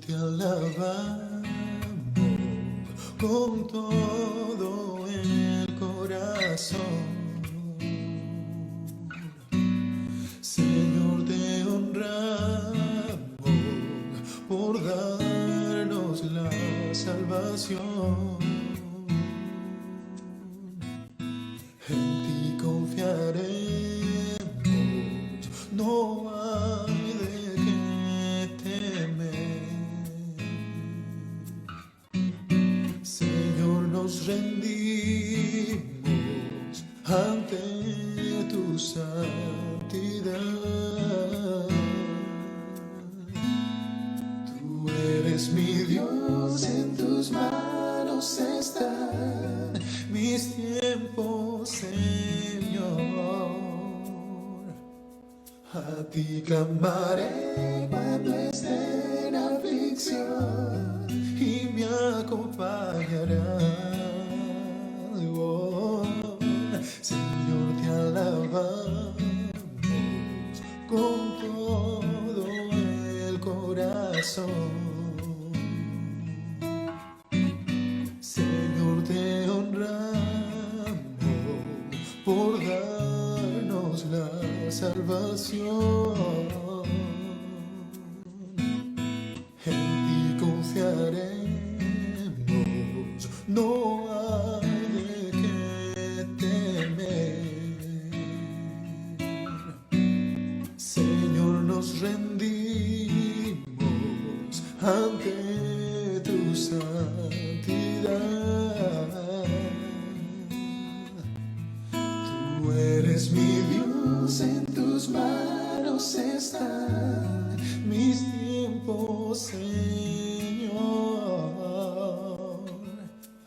te alabamos con todo el corazón. Señor, te honramos por darnos la salvación. En ti confiaremos, no hay de qué temer. Señor, nos rendimos ante tu santidad. Tú eres mi Dios, en tus manos están mis tiempos, Señor. A ti clamaré cuando esté en aflicción y me acompañará. Oh, Señor, te alabamos con todo el corazón. Señor, te honramos por darnos la salvación. En ti confiaremos, no hay de qué temer. Señor, nos rendimos ante tu santidad. Tú eres mi Dios, en tus manos están mis tiempos, Señor.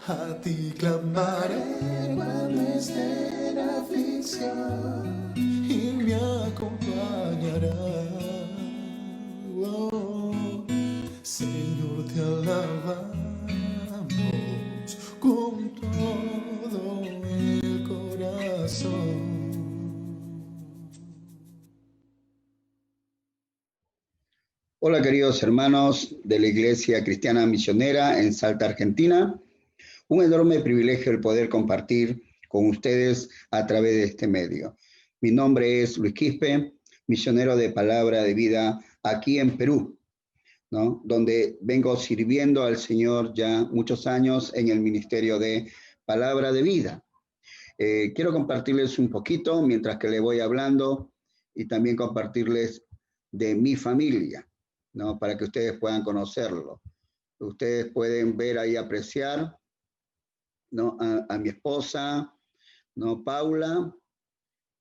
A ti clamaré cuando esté en aflicción y me acompañará. Oh, Señor, te alabamos con todo el corazón. Hola queridos hermanos de la Iglesia Cristiana Misionera en Salta, Argentina. Un enorme privilegio el poder compartir con ustedes a través de este medio. Mi nombre es Luis Quispe, misionero de Palabra de Vida aquí en Perú, ¿no? Donde vengo sirviendo al Señor ya muchos años en el ministerio de Palabra de Vida. Quiero compartirles un poquito mientras que le voy hablando y también compartirles de mi familia, ¿no? Para que ustedes puedan conocerlo. Ustedes pueden ver ahí, apreciar, ¿no? A mi esposa, ¿no? Paula,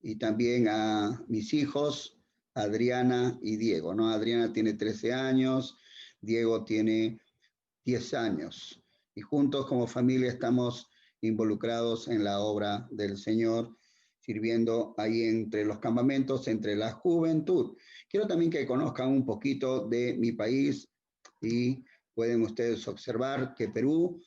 y también a mis hijos, Adriana y Diego, ¿no? Adriana tiene 13 años, Diego tiene 10 años, y juntos como familia estamos involucrados en la obra del Señor, sirviendo ahí entre los campamentos, entre la juventud. Quiero también que conozcan un poquito de mi país y pueden ustedes observar que Perú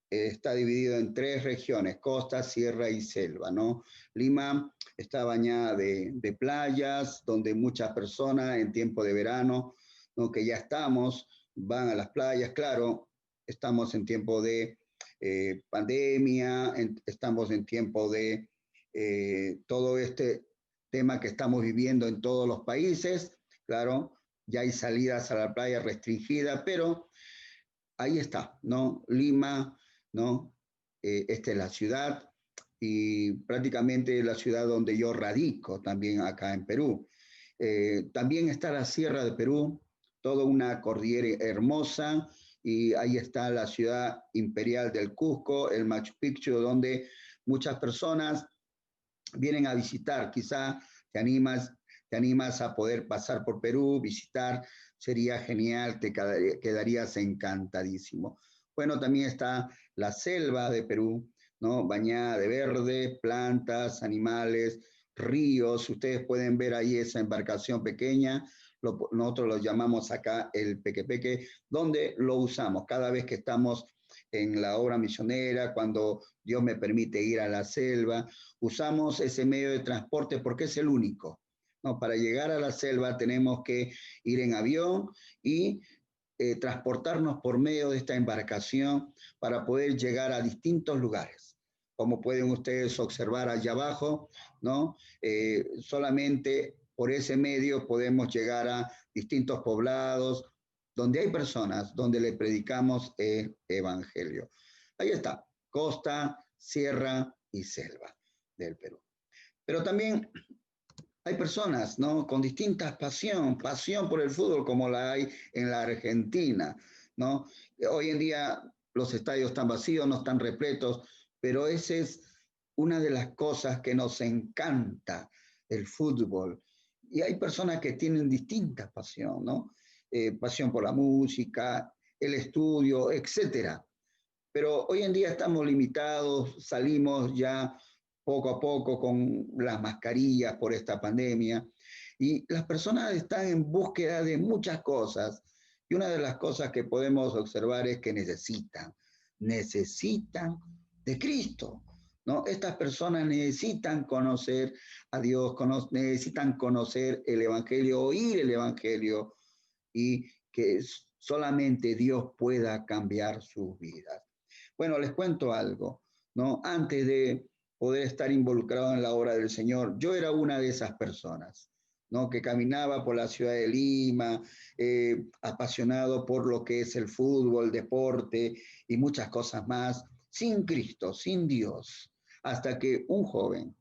está dividido en 3 regiones, costa, sierra y selva, ¿no? Lima está bañada de playas, donde muchas personas en tiempo de verano, ¿no? Que ya estamos, van a las playas, claro, estamos en tiempo de pandemia, estamos en tiempo de todo este tema que estamos viviendo en todos los países, claro, ya hay salidas a la playa restringidas, pero ahí está, ¿no? Lima, ¿no? Esta es la ciudad y prácticamente la ciudad donde yo radico también acá en Perú. También está la Sierra de Perú, toda una cordillera hermosa, y ahí está la ciudad imperial del Cusco, el Machu Picchu, donde muchas personas vienen a visitar. Quizá te animas a poder pasar por Perú, visitar, sería genial, te quedarías encantadísimo. Bueno, también está la selva de Perú, ¿no? Bañada de verde, plantas, animales, ríos. Ustedes pueden ver ahí esa embarcación pequeña, nosotros lo llamamos acá el pequepeque, donde lo usamos cada vez que estamos en la obra misionera, cuando Dios me permite ir a la selva, usamos ese medio de transporte porque es el único. No, para llegar a la selva tenemos que ir en avión y transportarnos por medio de esta embarcación para poder llegar a distintos lugares. Como pueden ustedes observar allá abajo, ¿no? Solamente por ese medio podemos llegar a distintos poblados, donde hay personas, donde le predicamos el evangelio. Ahí está, costa, sierra y selva del Perú. Pero también hay personas, ¿no? Con distintas pasión por el fútbol como la hay en la Argentina, ¿no? Hoy en día los estadios están vacíos, no están repletos, pero esa es una de las cosas que nos encanta, el fútbol. Y hay personas que tienen distinta pasión, ¿no? Pasión por la música, el estudio, etcétera. Pero hoy en día estamos limitados, salimos ya poco a poco con las mascarillas por esta pandemia y las personas están en búsqueda de muchas cosas y una de las cosas que podemos observar es que necesitan de Cristo, ¿no? Estas personas necesitan conocer a Dios, necesitan conocer el Evangelio, oír el Evangelio y que solamente Dios pueda cambiar sus vidas. Bueno, les cuento algo, ¿no? Antes de poder estar involucrado en la obra del Señor, yo era una de esas personas, ¿no? Que caminaba por la ciudad de Lima, apasionado por lo que es el fútbol, deporte y muchas cosas más, sin Cristo, sin Dios, hasta que un joven,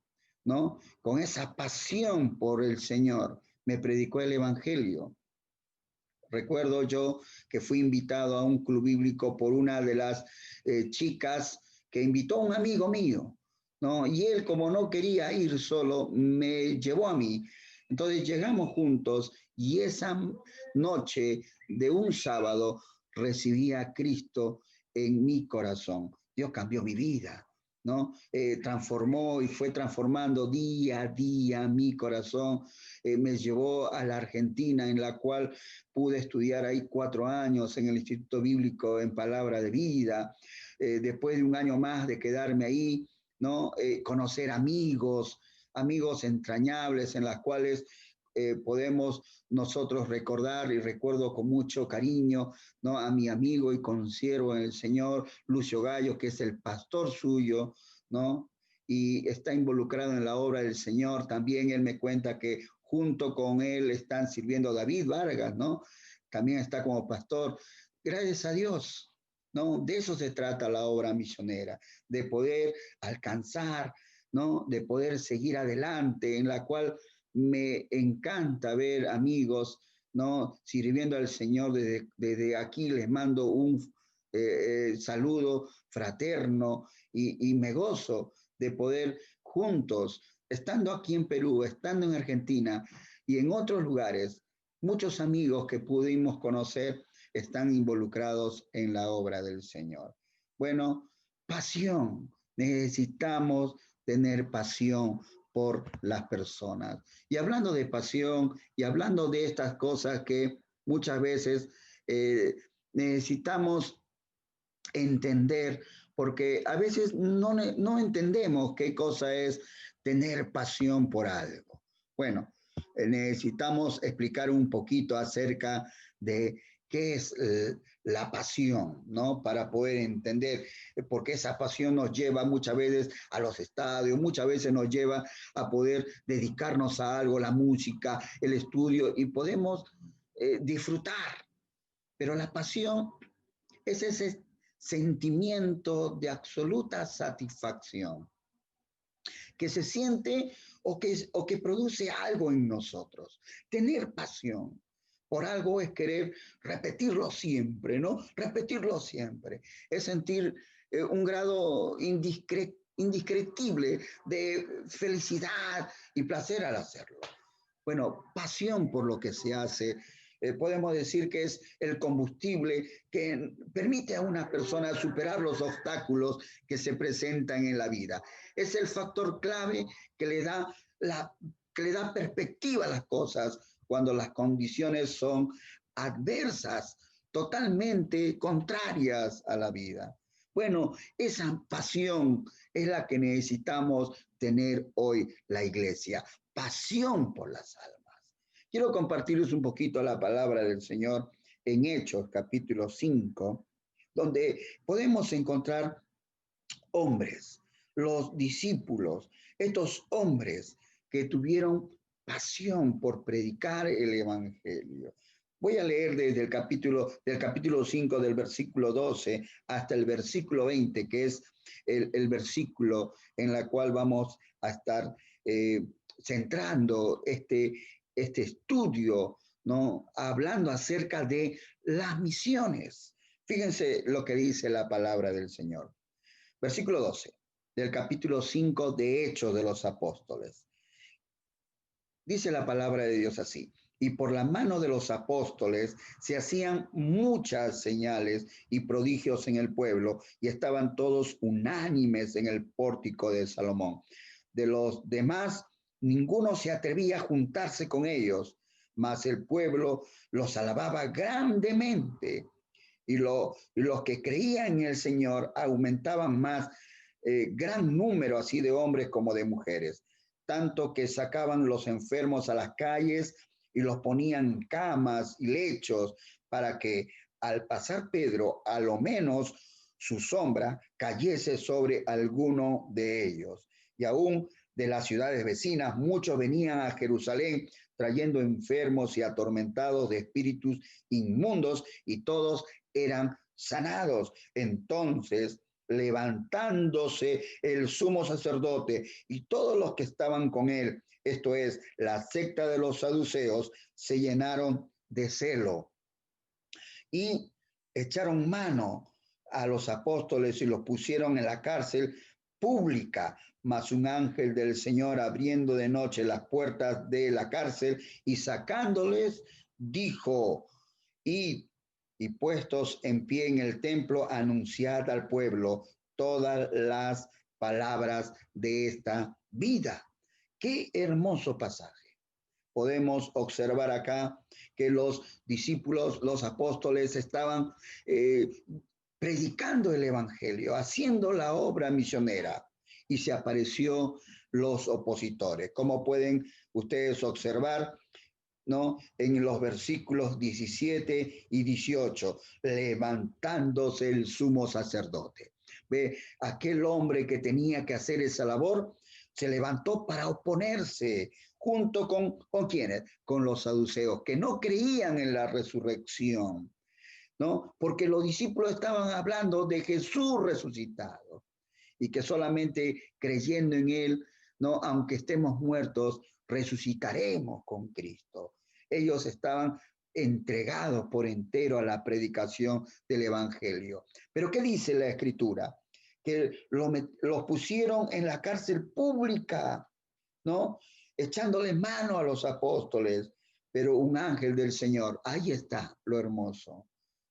¿no? Con esa pasión por el Señor, me predicó el Evangelio. Recuerdo yo que fui invitado a un club bíblico por una de las chicas que invitó a un amigo mío, ¿no? Y él, como no quería ir solo, me llevó a mí. Entonces llegamos juntos y esa noche de un sábado recibí a Cristo en mi corazón. Dios cambió mi vida, ¿no? Transformó y fue transformando día a día mi corazón. Me llevó a la Argentina, en la cual pude estudiar ahí 4 años en el Instituto Bíblico en Palabra de Vida. Después de un año más de quedarme ahí, ¿no? Conocer amigos entrañables en las cuales podemos nosotros recordar y recuerdo con mucho cariño, ¿no? A mi amigo y consiervo en el Señor, Lucio Gallo, que es el pastor suyo, ¿no? Y está involucrado en la obra del Señor. También él me cuenta que junto con él están sirviendo David Vargas, ¿no? También está como pastor. Gracias a Dios, ¿no? De eso se trata la obra misionera, de poder alcanzar, ¿no? De poder seguir adelante, en la cual me encanta ver amigos, ¿no? Sirviendo al Señor. Desde aquí les mando un saludo fraterno y me gozo de poder juntos, estando aquí en Perú, estando en Argentina y en otros lugares, muchos amigos que pudimos conocer están involucrados en la obra del Señor. Bueno, pasión. Necesitamos tener pasión por las personas. Y hablando de pasión y hablando de estas cosas que muchas veces necesitamos entender, porque a veces no entendemos qué cosa es tener pasión por algo. Bueno, necesitamos explicar un poquito acerca de qué es la pasión, ¿no? Para poder entender, porque esa pasión nos lleva muchas veces a los estadios, muchas veces nos lleva a poder dedicarnos a algo, la música, el estudio, y podemos disfrutar. Pero la pasión es ese sentimiento de absoluta satisfacción que se siente o que produce algo en nosotros. Tener pasión por algo es querer repetirlo siempre, ¿no? Repetirlo siempre. Es sentir un grado indescriptible de felicidad y placer al hacerlo. Bueno, pasión por lo que se hace. Podemos decir que es el combustible que permite a una persona superar los obstáculos que se presentan en la vida. Es el factor clave que que le da perspectiva a las cosas cuando las condiciones son adversas, totalmente contrarias a la vida. Bueno, esa pasión es la que necesitamos tener hoy la iglesia. Pasión por las almas. Quiero compartirles un poquito la palabra del Señor en Hechos, capítulo 5, donde podemos encontrar hombres, los discípulos, estos hombres que tuvieron pasión por predicar el evangelio. Voy a leer desde del capítulo 5, del versículo 12 hasta el versículo 20, que es el versículo en el cual vamos a estar centrando este estudio, ¿no? Hablando acerca de las misiones. Fíjense lo que dice la palabra del Señor. Versículo 12 del capítulo 5 de Hechos de los Apóstoles. Dice la palabra de Dios así: y por la mano de los apóstoles se hacían muchas señales y prodigios en el pueblo, y estaban todos unánimes en el pórtico de Salomón. De los demás, ninguno se atrevía a juntarse con ellos, mas el pueblo los alababa grandemente. Y los que creían en el Señor aumentaban más, gran número así de hombres como de mujeres, tanto que sacaban los enfermos a las calles y los ponían en camas y lechos, para que al pasar Pedro, a lo menos su sombra cayese sobre alguno de ellos. Y aún de las ciudades vecinas, muchos venían a Jerusalén trayendo enfermos y atormentados de espíritus inmundos, y todos eran sanados. Entonces, levantándose el sumo sacerdote y todos los que estaban con él, esto es, la secta de los saduceos, se llenaron de celo y echaron mano a los apóstoles y los pusieron en la cárcel pública. Mas un ángel del Señor, abriendo de noche las puertas de la cárcel y sacándoles, dijo: id y puestos en pie en el templo, anunciad al pueblo todas las palabras de esta vida. Qué hermoso pasaje. Podemos observar acá que los discípulos, los apóstoles, estaban predicando el evangelio, haciendo la obra misionera, y se apareció los opositores. Como pueden ustedes observar, ¿no? En los versículos 17 y 18, levantándose el sumo sacerdote. Ve, aquel hombre que tenía que hacer esa labor se levantó para oponerse, junto ¿con quiénes? Con los saduceos, que no creían en la resurrección, ¿no? Porque los discípulos estaban hablando de Jesús resucitado, y que solamente creyendo en él, ¿no? Aunque estemos muertos, resucitaremos con Cristo. Ellos estaban entregados por entero a la predicación del evangelio. Pero ¿qué dice la escritura? Que los pusieron en la cárcel pública, ¿no? Echándole mano a los apóstoles, pero un ángel del Señor, ahí está lo hermoso,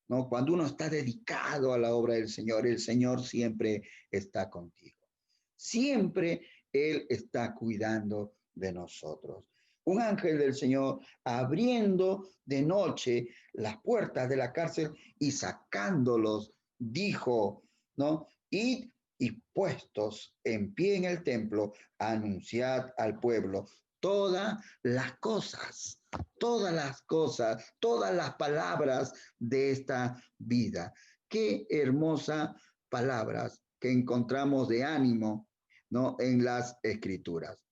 ¿no? Cuando uno está dedicado a la obra del Señor, el Señor siempre está contigo. Siempre Él está cuidando de nosotros. Un ángel del Señor abriendo de noche las puertas de la cárcel y sacándolos, dijo, ¿no? Id y puestos en pie en el templo, anunciad al pueblo todas las cosas, todas las palabras de esta vida. Qué hermosas palabras que encontramos de ánimo, ¿no? En las escrituras,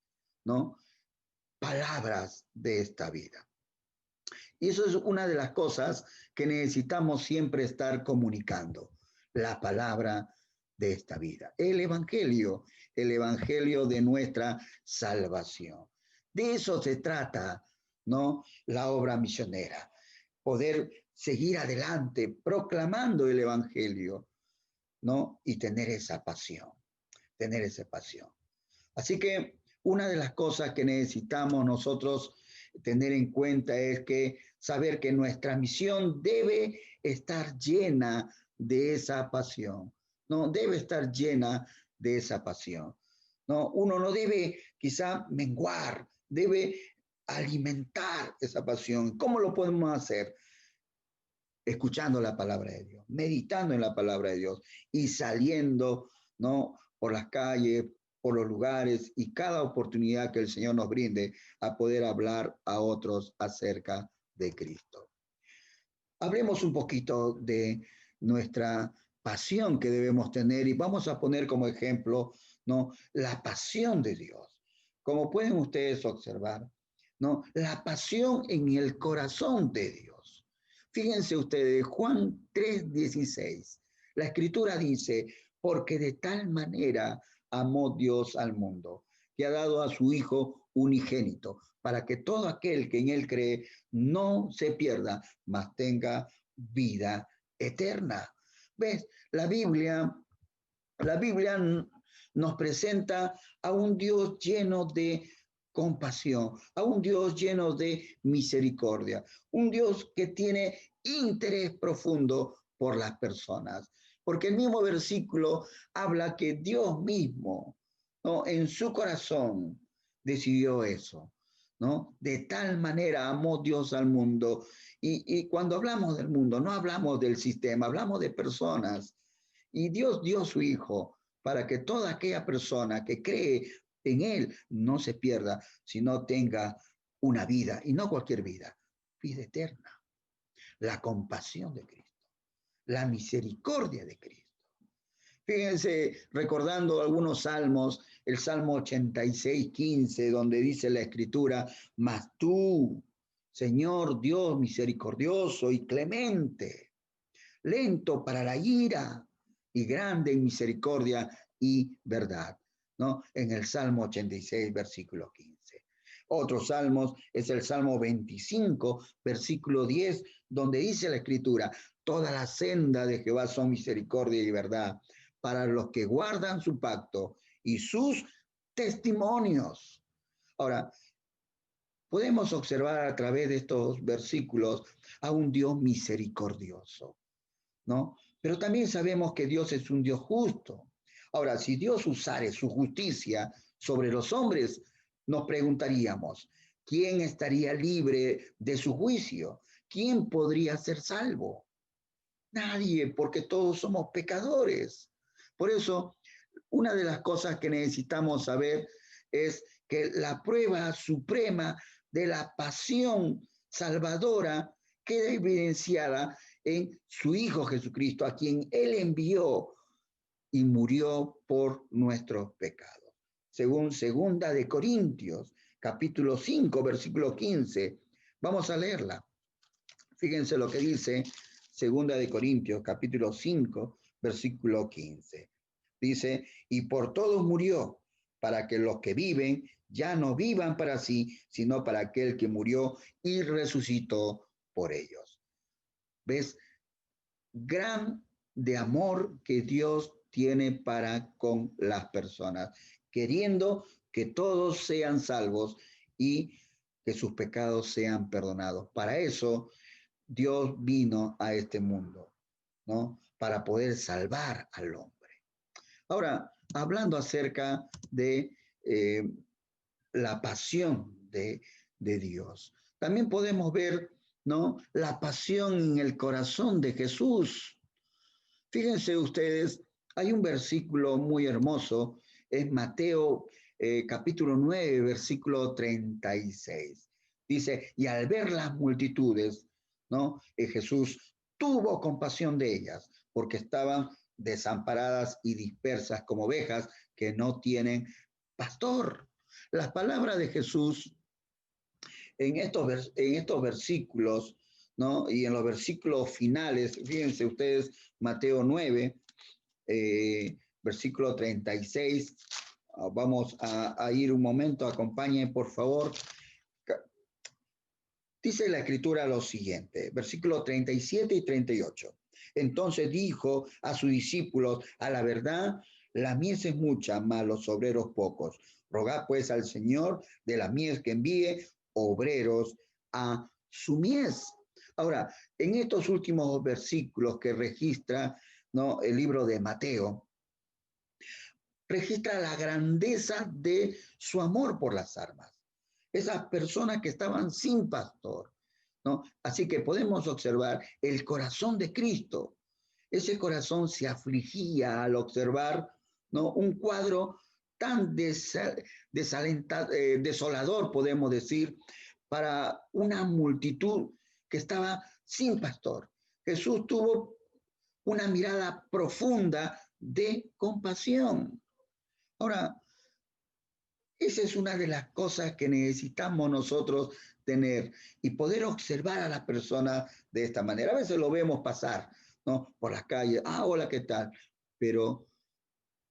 ¿no? Palabras de esta vida. Y eso es una de las cosas que necesitamos siempre estar comunicando, la palabra de esta vida, el evangelio de nuestra salvación. De eso se trata, ¿no? La obra misionera, poder seguir adelante proclamando el evangelio, ¿no? Y tener esa pasión, tener esa pasión. Así que una de las cosas que necesitamos nosotros tener en cuenta es que saber que nuestra misión debe estar llena de esa pasión, ¿no? Debe estar llena de esa pasión, ¿no? Uno no debe quizá menguar, debe alimentar esa pasión. ¿Cómo lo podemos hacer? Escuchando la palabra de Dios, meditando en la palabra de Dios y saliendo, ¿no? Por las calles, por los lugares y cada oportunidad que el Señor nos brinde a poder hablar a otros acerca de Cristo. Hablemos un poquito de nuestra pasión que debemos tener y vamos a poner como ejemplo, ¿no?, la pasión de Dios. Como pueden ustedes observar, ¿no?, la pasión en el corazón de Dios. Fíjense ustedes, Juan 3:16, la escritura dice, porque de tal manera amó Dios al mundo, que ha dado a su Hijo unigénito, para que todo aquel que en él cree no se pierda, mas tenga vida eterna. ¿Ves? La Biblia nos presenta a un Dios lleno de compasión, a un Dios lleno de misericordia, un Dios que tiene interés profundo por las personas. Porque el mismo versículo habla que Dios mismo, ¿no?, en su corazón decidió eso, ¿no? De tal manera amó Dios al mundo. Y cuando hablamos del mundo, no hablamos del sistema, hablamos de personas. Y Dios dio a su Hijo para que toda aquella persona que cree en Él no se pierda, sino tenga una vida, y no cualquier vida, vida eterna. La compasión de Cristo, la misericordia de Cristo. Fíjense, recordando algunos salmos, el Salmo 86:15, donde dice la Escritura, mas tú, Señor Dios misericordioso y clemente, lento para la ira y grande en misericordia y verdad, ¿no? En el Salmo 86, versículo 15. Otros salmos es el Salmo 25, versículo 10, donde dice la Escritura, toda la senda de Jehová son misericordia y verdad para los que guardan su pacto y sus testimonios. Ahora, podemos observar a través de estos versículos a un Dios misericordioso, ¿no? Pero también sabemos que Dios es un Dios justo. Ahora, si Dios usare su justicia sobre los hombres, nos preguntaríamos, ¿quién estaría libre de su juicio? ¿Quién podría ser salvo? Nadie, porque todos somos pecadores. Por eso, una de las cosas que necesitamos saber es que la prueba suprema de la pasión salvadora queda evidenciada en su Hijo Jesucristo, a quien Él envió y murió por nuestros pecados. Según 2 Corintios, capítulo 5, versículo 15. Vamos a leerla. Fíjense lo que dice 2 Corintios, capítulo 5, versículo 15. Dice, y por todos murió, para que los que viven ya no vivan para sí, sino para aquel que murió y resucitó por ellos. ¿Ves? Gran de amor que Dios tiene para con las personas, queriendo que todos sean salvos y que sus pecados sean perdonados. Para eso Dios vino a este mundo, ¿no? Para poder salvar al hombre. Ahora, hablando acerca de la pasión de Dios, también podemos ver, ¿no?, la pasión en el corazón de Jesús. Fíjense ustedes, hay un versículo muy hermoso, es Mateo capítulo 9, versículo 36. Dice, y al ver las multitudes, ¿no?, Jesús tuvo compasión de ellas, porque estaban desamparadas y dispersas como ovejas que no tienen pastor. Las palabras de Jesús en estos versículos, ¿no?, y en los versículos finales, fíjense ustedes, Mateo 9, versículo 36, vamos a ir un momento, acompañen por favor. Dice la escritura lo siguiente, versículo 37 y 38. Entonces dijo a sus discípulos, a la verdad, la mies es mucha, mas los obreros pocos. Rogad pues al Señor de la mies que envíe obreros a su mies. Ahora, en estos últimos versículos que registra, ¿no?, el libro de Mateo, registra la grandeza de su amor por las almas. Esas personas que estaban sin pastor, ¿no? Así que podemos observar el corazón de Cristo. Ese corazón se afligía al observar, ¿no?, un cuadro tan desolador, podemos decir, para una multitud que estaba sin pastor. Jesús tuvo una mirada profunda de compasión. Ahora, esa es una de las cosas que necesitamos nosotros tener y poder observar a las personas de esta manera. A veces lo vemos pasar, ¿no? Por las calles, hola, ¿qué tal? Pero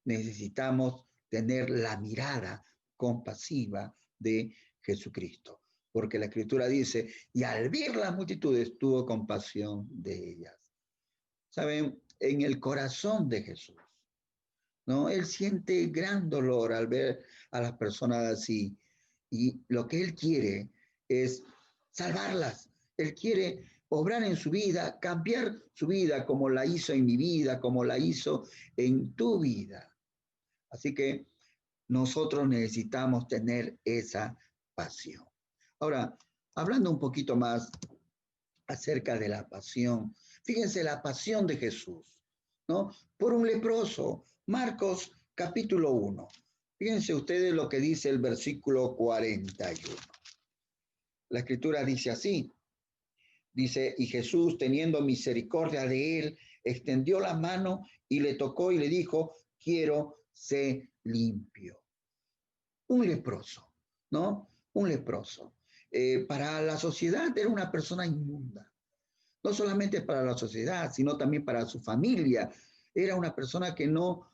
necesitamos tener la mirada compasiva de Jesucristo, porque la Escritura dice, y al ver las multitudes tuvo compasión de ellas. ¿Saben? En el corazón de Jesús, ¿no? Él siente gran dolor al ver a las personas así, y lo que Él quiere es salvarlas. Él quiere obrar en su vida, cambiar su vida como la hizo en mi vida, como la hizo en tu vida. Así que nosotros necesitamos tener esa pasión. Ahora, hablando un poquito más acerca de la pasión, fíjense la pasión de Jesús, ¿no? Por un leproso, Marcos capítulo 1. Fíjense ustedes lo que dice el versículo 41. La escritura dice así, dice, y Jesús, teniendo misericordia de él, extendió la mano y le tocó y le dijo, quiero ser limpio. Un leproso, ¿no? Un leproso. Para la sociedad era una persona inmunda. No solamente para la sociedad, sino también para su familia. Era una persona que no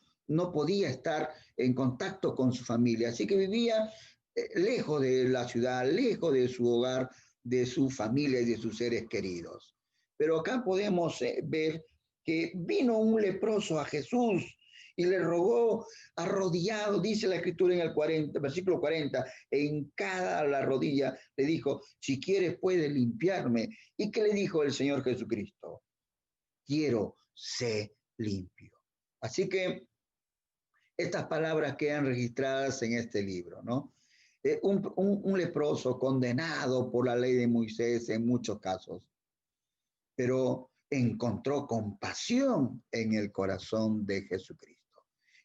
podía estar en contacto con su familia, así que vivía lejos de la ciudad, lejos de su hogar, de su familia y de sus seres queridos. Pero acá podemos ver que vino un leproso a Jesús y le rogó arrodillado, dice la escritura en el 40, versículo 40, en cada la rodilla le dijo, si quieres puedes limpiarme. ¿Y qué le dijo el Señor Jesucristo? Quiero ser limpio. Así que estas palabras quedan registradas en este libro, ¿no? Un leproso condenado por la ley de Moisés en muchos casos, pero encontró compasión en el corazón de Jesucristo.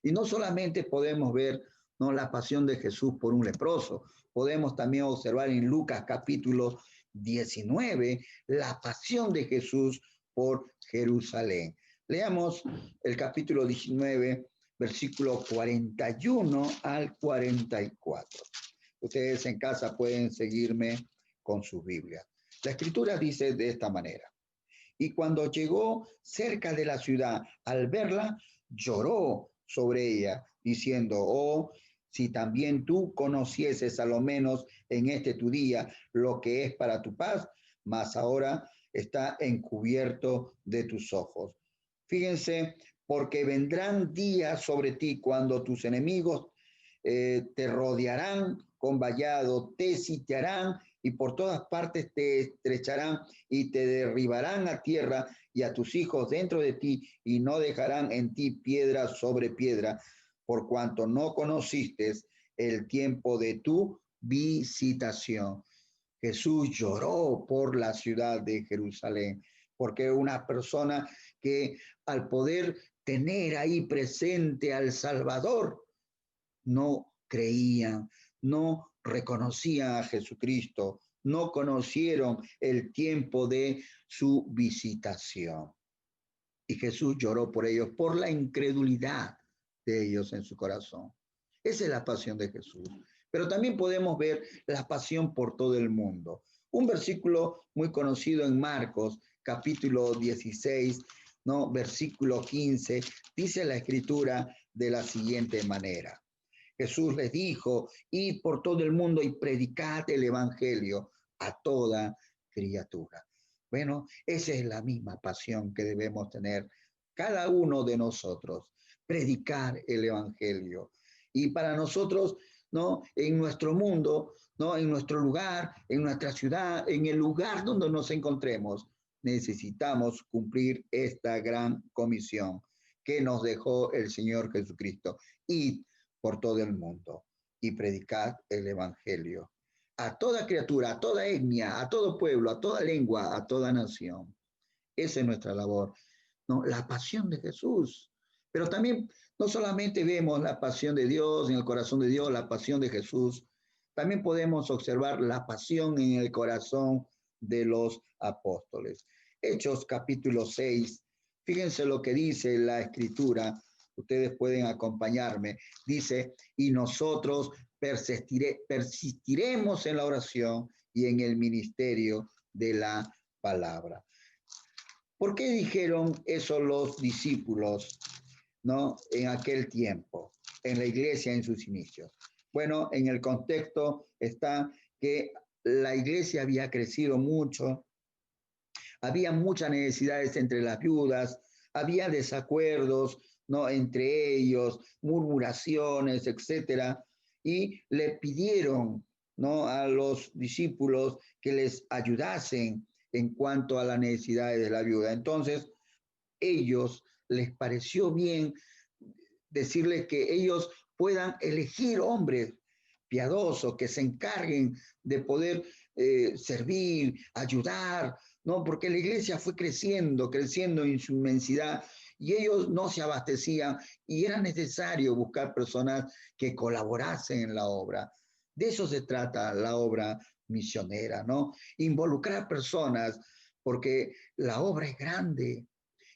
Y no solamente podemos ver, ¿no?, la pasión de Jesús por un leproso, podemos también observar en Lucas capítulo 19 la pasión de Jesús por Jerusalén. Leamos el capítulo 19, versículo 41 al 44. Ustedes en casa pueden seguirme con sus Biblias. La escritura dice de esta manera. Y cuando llegó cerca de la ciudad, al verla, lloró sobre ella, diciendo, oh, si también tú conocieses a lo menos en este tu día lo que es para tu paz, mas ahora está encubierto de tus ojos. Fíjense, porque vendrán días sobre ti cuando tus enemigos te rodearán con vallado, te sitiarán y por todas partes te estrecharán y te derribarán a tierra y a tus hijos dentro de ti y no dejarán en ti piedra sobre piedra, por cuanto no conociste el tiempo de tu visitación. Jesús lloró por la ciudad de Jerusalén, porque una persona que al poder tener ahí presente al Salvador, no creían, no reconocían a Jesucristo, no conocieron el tiempo de su visitación. Y Jesús lloró por ellos, por la incredulidad de ellos en su corazón. Esa es la pasión de Jesús. Pero también podemos ver la pasión por todo el mundo. Un versículo muy conocido en Marcos, capítulo 16, ¿no? Versículo 15, dice la escritura de la siguiente manera. Jesús les dijo, id por todo el mundo y predicad el evangelio a toda criatura. Bueno, esa es la misma pasión que debemos tener cada uno de nosotros, predicar el evangelio. Y para nosotros, ¿no?, en nuestro mundo, ¿no?, en nuestro lugar, en nuestra ciudad, en el lugar donde nos encontremos, necesitamos cumplir esta gran comisión que nos dejó el Señor Jesucristo. Y por todo el mundo y predicad el evangelio a toda criatura, a toda etnia, a todo pueblo, a toda lengua, a toda nación. Esa es nuestra labor, ¿no? La pasión de Jesús. Pero también no solamente vemos la pasión de Dios en el corazón de Dios, la pasión de Jesús, también podemos observar la pasión en el corazón de los apóstoles. Hechos capítulo 6. Fíjense lo que dice la Escritura. Ustedes pueden acompañarme. Dice, y nosotros persistiremos en la oración y en el ministerio de la palabra. ¿Por qué dijeron eso los discípulos, ¿no? En aquel tiempo, en la iglesia en sus inicios. Bueno, en el contexto está que la iglesia había crecido mucho, había muchas necesidades entre las viudas, había desacuerdos, ¿no? Entre ellos, murmuraciones, etcétera, y le pidieron, ¿no? A los discípulos que les ayudasen en cuanto a las necesidades de la viuda. Entonces, ellos les pareció bien decirles que ellos puedan elegir hombres piadosos que se encarguen de poder servir, ayudar, ¿no? Porque la iglesia fue creciendo, creciendo en su inmensidad y ellos no se abastecían y era necesario buscar personas que colaborasen en la obra. De eso se trata la obra misionera, ¿no? Involucrar personas porque la obra es grande.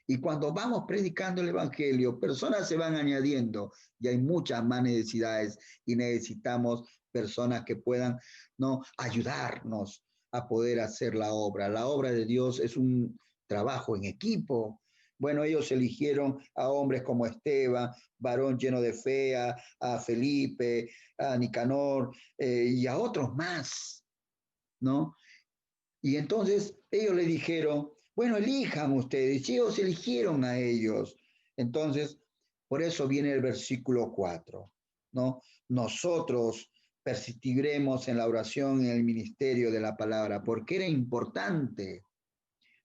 Y cuando vamos predicando el evangelio, personas se van añadiendo y hay muchas más necesidades y necesitamos personas que puedan, ¿no? Ayudarnos a poder hacer la obra. La obra de Dios es un trabajo en equipo. Bueno, ellos eligieron a hombres como Esteban, varón lleno de fe, a Felipe, a Nicanor y a otros más, ¿no? Y entonces ellos le dijeron, bueno, elijan ustedes, y ellos eligieron a ellos. Entonces, por eso viene el versículo 4, ¿no? Nosotros persistiremos en la oración, en el ministerio de la palabra, porque era importante,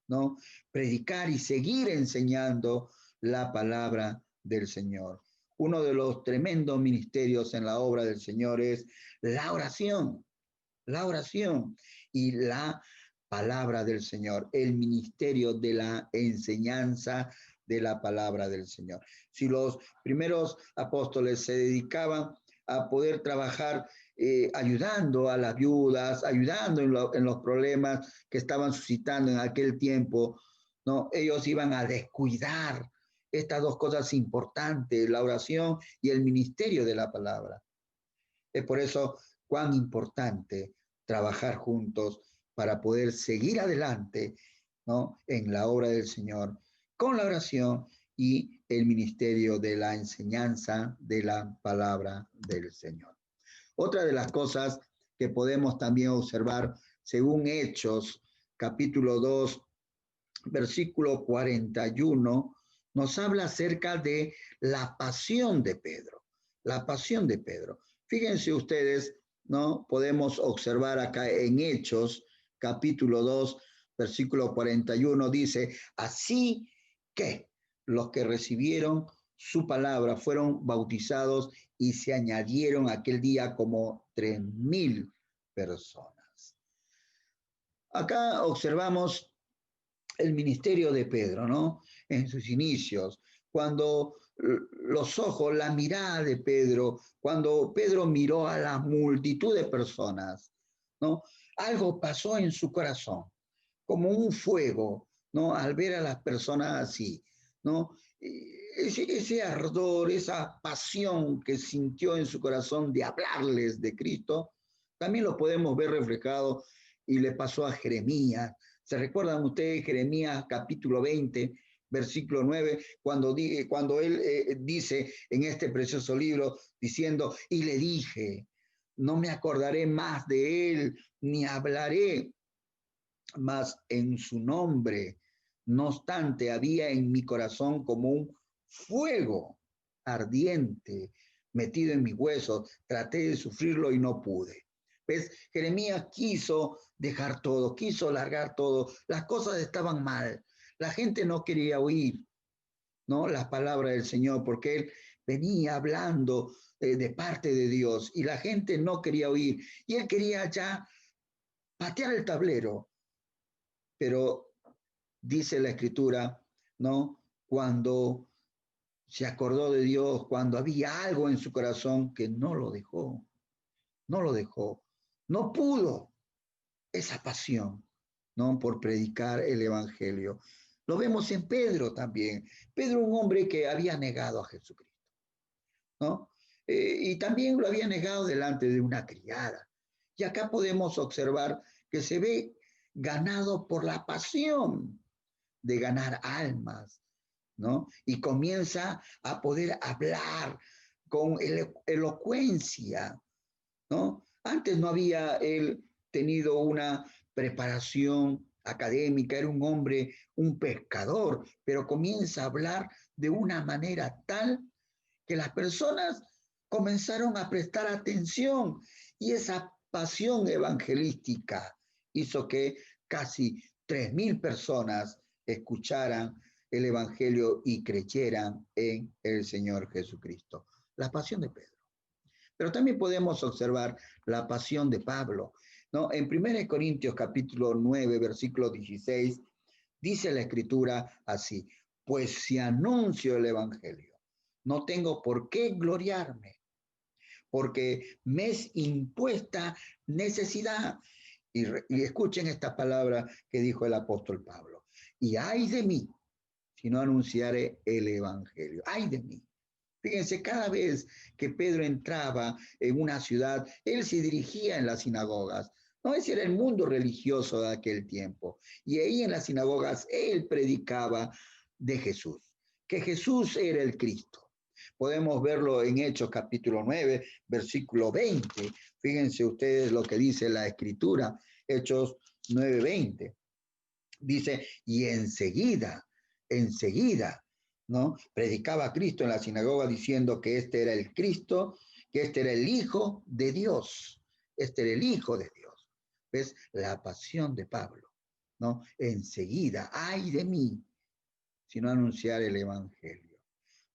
¿no? Predicar y seguir enseñando la palabra del Señor. Uno de los tremendos ministerios en la obra del Señor es la oración y la palabra del Señor, el ministerio de la enseñanza de la palabra del Señor. Si los primeros apóstoles se dedicaban a poder trabajar ayudando a las viudas, ayudando en los problemas que estaban suscitando en aquel tiempo, ¿no? Ellos iban a descuidar estas dos cosas importantes, la oración y el ministerio de la palabra. Es por eso cuán importante trabajar juntos para poder seguir adelante, ¿no? En la obra del Señor, con la oración y el ministerio de la enseñanza de la palabra del Señor. Otra de las cosas que podemos también observar, según Hechos, capítulo 2, versículo 41, nos habla acerca de la pasión de Pedro, la pasión de Pedro. Fíjense ustedes, ¿no? Podemos observar acá en Hechos, capítulo 2, versículo 41, dice, así que los que recibieron su palabra fueron bautizados y se añadieron aquel día como 3,000 personas. Acá observamos el ministerio de Pedro, ¿no? En sus inicios, cuando los ojos, la mirada de Pedro, cuando Pedro miró a la multitud de personas, ¿no? Algo pasó en su corazón, como un fuego, ¿no? Al ver a las personas así, ¿no? Ese ardor, esa pasión que sintió en su corazón de hablarles de Cristo, también lo podemos ver reflejado y le pasó a Jeremías. ¿Se recuerdan ustedes Jeremías capítulo 20, versículo 9, cuando él dice en este precioso libro, diciendo, y le dije, no me acordaré más de él, ni hablaré más en su nombre. No obstante, había en mi corazón como un fuego ardiente metido en mis huesos. Traté de sufrirlo y no pude. ¿Ves? Jeremías quiso dejar todo, quiso largar todo. Las cosas estaban mal. La gente no quería oír, ¿no? Las palabras del Señor, porque él venía hablando de parte de Dios y la gente no quería oír. Y él quería ya patear el tablero. Pero dice la Escritura, ¿no? Cuando se acordó de Dios, cuando había algo en su corazón que no lo dejó, no pudo esa pasión, ¿no? Por predicar el evangelio. Lo vemos en Pedro también. Pedro, un hombre que había negado a Jesucristo, ¿no? Y también lo había negado delante de una criada. Y acá podemos observar que se ve ganado por la pasión de ganar almas, ¿no? Y comienza a poder hablar con elocuencia, ¿no? Antes no había él tenido una preparación académica, era un hombre, un pescador, pero comienza a hablar de una manera tal que las personas comenzaron a prestar atención y esa pasión evangelística hizo que casi 3.000 personas escucharan el evangelio y creyeran en el Señor Jesucristo. La pasión de Pedro. Pero también podemos observar la pasión de Pablo, ¿no? En 1 Corintios capítulo 9, versículo 16, dice la escritura así: pues si anuncio el evangelio, no tengo por qué gloriarme, porque me es impuesta necesidad. Y escuchen esta palabra que dijo el apóstol Pablo: y ay de mí si no anunciare el evangelio. Ay de mí. Fíjense, cada vez que Pedro entraba en una ciudad, él se dirigía en las sinagogas. No, ese era el mundo religioso de aquel tiempo. Y ahí en las sinagogas él predicaba de Jesús, que Jesús era el Cristo. Podemos verlo en Hechos capítulo 9, versículo 20. Fíjense ustedes lo que dice la escritura, Hechos 9, 20. Dice, y enseguida, ¿no? Predicaba a Cristo en la sinagoga diciendo que este era el Cristo, que este era el Hijo de Dios. Este era el Hijo de Dios. ¿Ves? La pasión de Pablo, ¿no? Enseguida, ay de mí, si no anunciar el evangelio.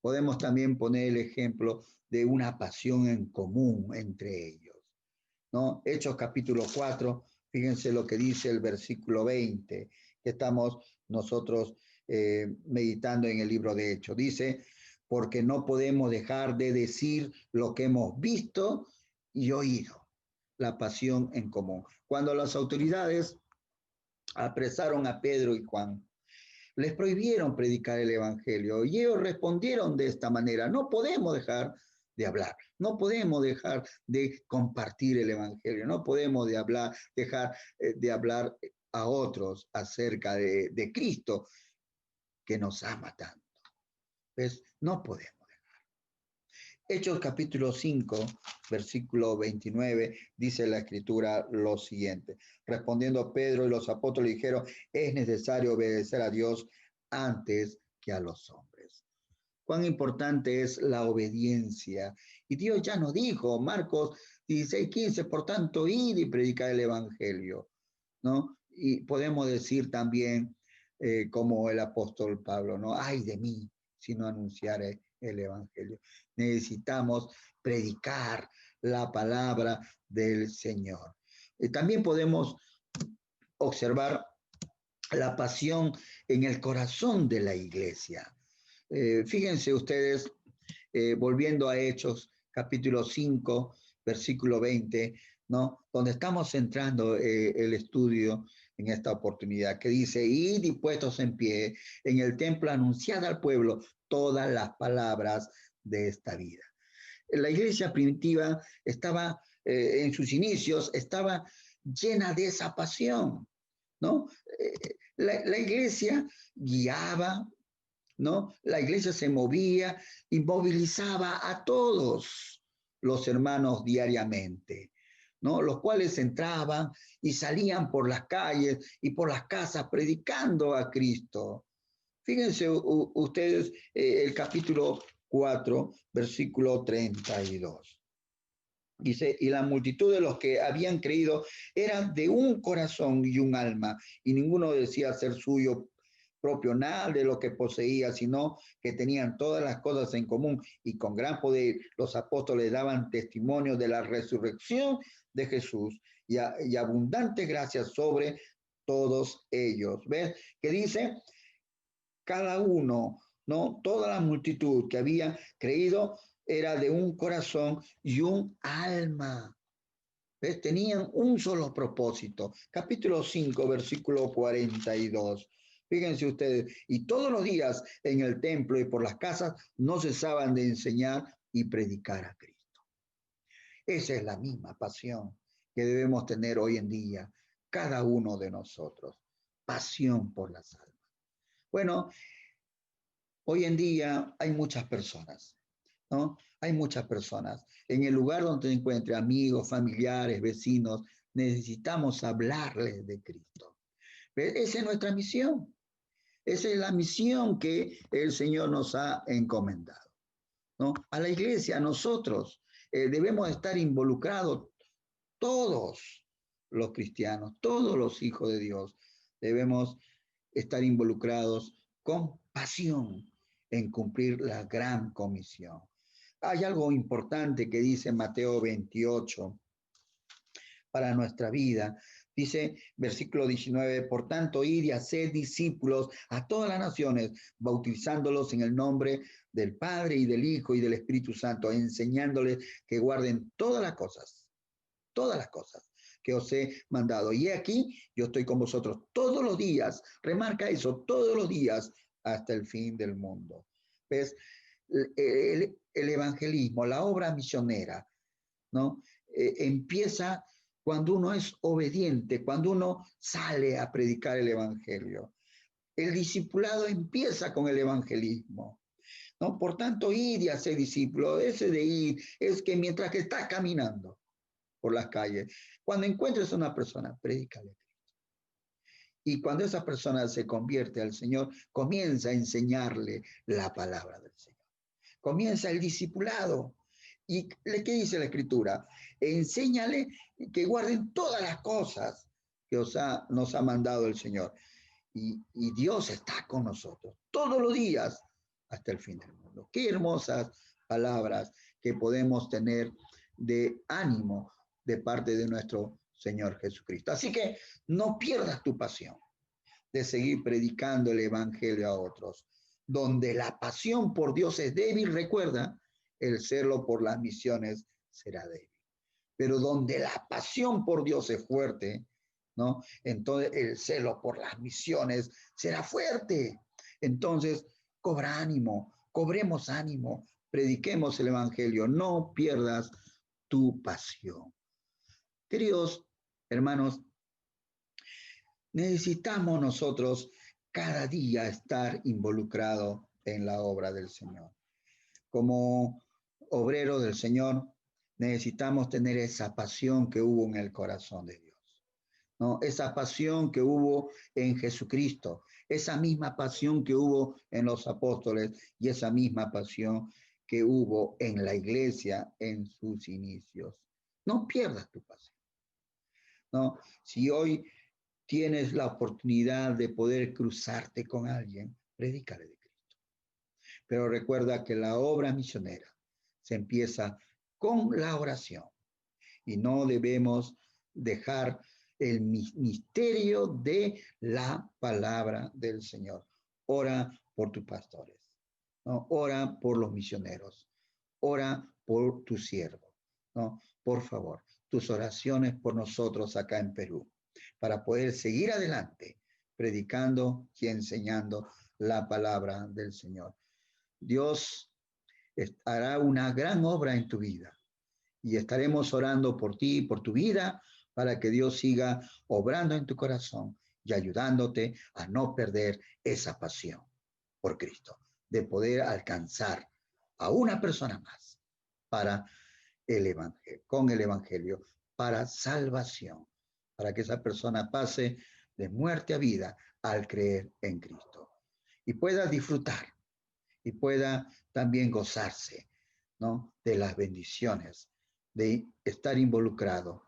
Podemos también poner el ejemplo de una pasión en común entre ellos, ¿no? Hechos capítulo 4, fíjense lo que dice el versículo 20, que estamos nosotros meditando en el libro de Hechos. Dice, porque no podemos dejar de decir lo que hemos visto y oído, la pasión en común. Cuando las autoridades apresaron a Pedro y Juan, les prohibieron predicar el evangelio y ellos respondieron de esta manera: no podemos dejar de hablar, no podemos dejar de compartir el evangelio, no podemos dejar de hablar a otros acerca de Cristo que nos ama tanto. Pues no podemos. Hechos capítulo 5, versículo 29, dice la escritura lo siguiente: respondiendo Pedro y los apóstoles dijeron, es necesario obedecer a Dios antes que a los hombres. Cuán importante es la obediencia. Y Dios ya nos dijo, Marcos 16, 15, por tanto, id y predicad el evangelio, ¿no? Y podemos decir también, como el apóstol Pablo, ¿no? Ay de mí si no anunciare el evangelio. Necesitamos predicar la palabra del Señor. También podemos observar la pasión en el corazón de la iglesia. Fíjense ustedes, volviendo a Hechos, capítulo 5, versículo 20, ¿no? Donde estamos centrando el estudio en esta oportunidad, que dice, id dispuestos en pie en el templo, anunciad al pueblo todas las palabras de esta vida. La iglesia primitiva estaba, en sus inicios, estaba llena de esa pasión, ¿no? La iglesia guiaba, ¿no? La iglesia se movía y movilizaba a todos los hermanos diariamente, ¿no? Los cuales entraban y salían por las calles y por las casas predicando a Cristo. Fíjense ustedes el capítulo 4, versículo 32. Dice, y la multitud de los que habían creído eran de un corazón y un alma, y ninguno decía ser suyo propio nada de lo que poseía, sino que tenían todas las cosas en común, y con gran poder los apóstoles daban testimonio de la resurrección de Jesús, y abundante gracia sobre todos ellos. ¿Ves? Que dice, cada uno, ¿no? Toda la multitud que había creído era de un corazón y un alma. ¿Ves? Tenían un solo propósito. Capítulo 5, versículo 42. Fíjense ustedes, y todos los días en el templo y por las casas no cesaban de enseñar y predicar a Cristo. Esa es la misma pasión que debemos tener hoy en día, cada uno de nosotros. Pasión por las almas. Bueno, hoy en día hay muchas personas, ¿no? Hay muchas personas. En el lugar donde se encuentren amigos, familiares, vecinos, necesitamos hablarles de Cristo. Esa es nuestra misión. Esa es la misión que el Señor nos ha encomendado, ¿no? A la iglesia, a nosotros, debemos estar involucrados todos los cristianos, todos los hijos de Dios. Debemos estar involucrados con pasión en cumplir la gran comisión. Hay algo importante que dice Mateo 28 para nuestra vida. Dice, versículo 19, por tanto, id y haced discípulos a todas las naciones, bautizándolos en el nombre del Padre y del Hijo y del Espíritu Santo, enseñándoles que guarden todas las cosas que os he mandado. Y aquí yo estoy con vosotros todos los días, remarca eso, todos los días hasta el fin del mundo. ¿Ves? El evangelismo, la obra misionera, ¿no? Empieza cuando uno es obediente, cuando uno sale a predicar el evangelio. El discipulado empieza con el evangelismo, ¿no? Por tanto, ir y hacer discípulos, ese de ir es que mientras que estás caminando por las calles, cuando encuentres a una persona, predícale. Y cuando esa persona se convierte al Señor, comienza a enseñarle la palabra del Señor. Comienza el discipulado. ¿Y qué dice la Escritura? Enséñale que guarden todas las cosas que nos ha mandado el Señor. Y Dios está con nosotros todos los días hasta el fin del mundo. Qué hermosas palabras que podemos tener de ánimo de parte de nuestro Señor Jesucristo. Así que no pierdas tu pasión de seguir predicando el evangelio a otros. Donde la pasión por Dios es débil, recuerda, el celo por las misiones será débil. Pero donde la pasión por Dios es fuerte, ¿no? Entonces el celo por las misiones será fuerte. Entonces, cobra ánimo, cobremos ánimo, prediquemos el evangelio, no pierdas tu pasión. Queridos hermanos, necesitamos nosotros cada día estar involucrados en la obra del Señor. Como obrero del Señor, necesitamos tener esa pasión que hubo en el corazón de Dios, ¿no? Esa pasión que hubo en Jesucristo, esa misma pasión que hubo en los apóstoles y esa misma pasión que hubo en la iglesia en sus inicios. No pierdas tu pasión, ¿no? Si hoy tienes la oportunidad de poder cruzarte con alguien, predícale de Cristo. Pero recuerda que la obra misionera se empieza con la oración y no debemos dejar el misterio de la palabra del Señor. Ora por tus pastores, ¿no? Ora por los misioneros, ora por tu siervo, ¿no? Por favor, tus oraciones por nosotros acá en Perú, para poder seguir adelante predicando y enseñando la palabra del Señor. Dios hará una gran obra en tu vida y estaremos orando por ti y por tu vida para que Dios siga obrando en tu corazón y ayudándote a no perder esa pasión por Cristo, de poder alcanzar a una persona más para el evangelio, con el evangelio, para salvación, para que esa persona pase de muerte a vida al creer en Cristo y pueda disfrutar y pueda también gozarse, ¿no? De las bendiciones de estar involucrado,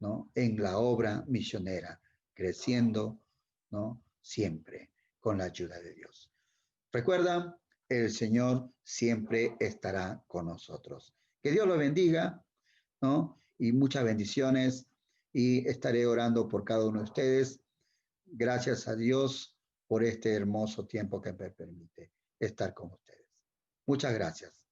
¿no? En la obra misionera, creciendo, ¿no? Siempre con la ayuda de Dios. Recuerda, el Señor siempre estará con nosotros. Que Dios lo bendiga, ¿no? Y muchas bendiciones y estaré orando por cada uno de ustedes. Gracias a Dios por este hermoso tiempo que me permite estar con ustedes. Muchas gracias.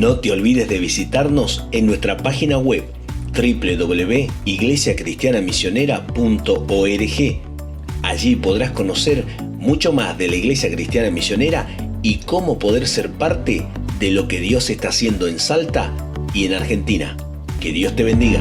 No te olvides de visitarnos en nuestra página web www.iglesiacristianamisionera.org. Allí podrás conocer mucho más de la Iglesia Cristiana Misionera y cómo poder ser parte de lo que Dios está haciendo en Salta y en Argentina. Que Dios te bendiga.